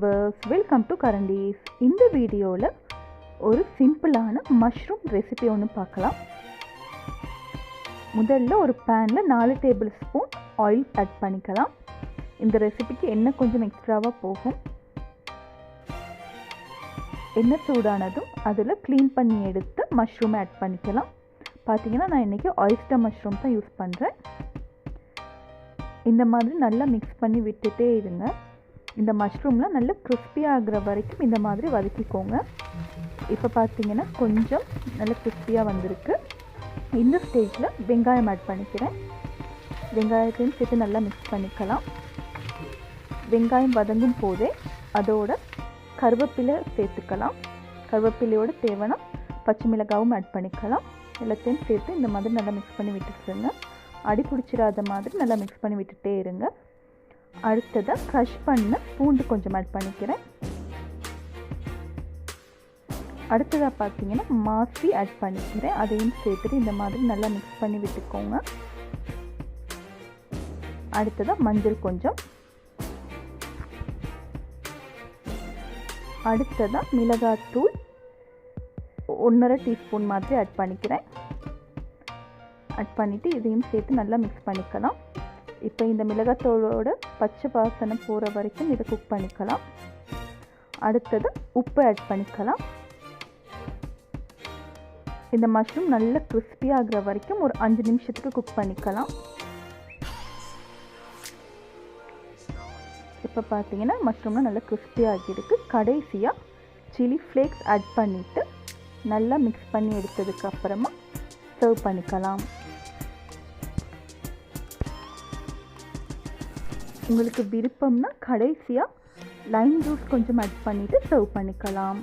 Viewers, welcome to Karan-Dees. இந்த வீடியோவில் ஒரு சிம்பிளான மஷ்ரூம் ரெசிபி ஒன்று பார்க்கலாம். முதல்ல ஒரு பேனில் 4 டேபிள் ஸ்பூன் ஆயில் ஆட் பண்ணிக்கலாம். இந்த ரெசிபிக்கு எண்ணெய் கொஞ்சம் எக்ஸ்ட்ராவாக போகும். எண்ணெய் சூடானதும் அதில் க்ளீன் பண்ணி எடுத்து மஷ்ரூம் ஆட் பண்ணிக்கலாம். பார்த்தீங்கன்னா நான் இன்றைக்கி ஆயிஸ்டர் மஷ்ரூம் தான் யூஸ் பண்ணுறேன். இந்த மாதிரி நல்லா மிக்ஸ் பண்ணி விட்டுட்டே இருங்க. இந்த மஷ்ரூம்லாம் நல்லா கிறிஸ்பியாக ஆகிற வரைக்கும் இந்த மாதிரி வதக்கிக்கோங்க. இப்போ பார்த்தீங்கன்னா கொஞ்சம் நல்லா கிறிஸ்பியாக வந்திருக்கு. இந்த ஸ்டேஜில் வெங்காயம் ஆட் பண்ணிக்கிறேன். வெங்காயத்தையும் சேர்த்து நல்லா மிக்ஸ் பண்ணிக்கலாம். வெங்காயம் வதங்கும் போதே அதோட கருவேப்பிலை சேர்த்துக்கலாம். கருவேப்பிலையோட தேவைன்னா பச்சை மிளகாவும் ஆட் பண்ணிக்கலாம். எல்லாத்தையும் சேர்த்து இந்த மாதிரி நல்லா மிக்ஸ் பண்ணி விட்டுருங்க. அடி பிடிச்சிடாத மாதிரி நல்லா மிக்ஸ் பண்ணி விட்டுட்டே இருங்க. அடுத்ததாக க்ரஷ் பண்ண பூண்டு கொஞ்சம் ஆட் பண்ணிக்கிறேன். அடுத்ததாக பார்த்தீங்கன்னா மாசி ஆட் பண்ணிக்கிறேன். அதையும் சேர்த்துட்டு இந்த மாதிரி நல்லா மிக்ஸ் பண்ணி விட்டுக்கோங்க. அடுத்ததாக மஞ்சள் கொஞ்சம், அடுத்ததாக மிளகாத்தூள் 1.5 டீஸ்பூன் மாதிரி ஆட் பண்ணிக்கிறேன். ஆட் பண்ணிவிட்டு இதையும் சேர்த்து நல்லா மிக்ஸ் பண்ணிக்கலாம். இப்போ இந்த மிளகாத்தூளோட பச்சை வாசனை போகிற வரைக்கும் இதை குக் பண்ணிக்கலாம். அடுத்தது உப்பு ஆட் பண்ணிக்கலாம். இந்த மஷ்ரூம் நல்லா கிறிஸ்பியாக ஆகிற வரைக்கும் ஒரு 5 நிமிஷத்துக்கு குக் பண்ணிக்கலாம். இப்போ பார்த்தீங்கன்னா மஷ்ரூம்லாம் நல்லா கிறிஸ்பியாக ஆகியிருக்கு. கடைசியாக சில்லி ஃப்ளேக்ஸ் ஆட் பண்ணிவிட்டு நல்லா மிக்ஸ் பண்ணி எடுத்ததுக்கு அப்புறமா சர்வ் பண்ணிக்கலாம். உங்களுக்கு விருப்பம்னா கடைசியாக லைம் ஜூஸ் கொஞ்சம் ஆட் பண்ணிவிட்டு சர்வ் பண்ணிக்கலாம்.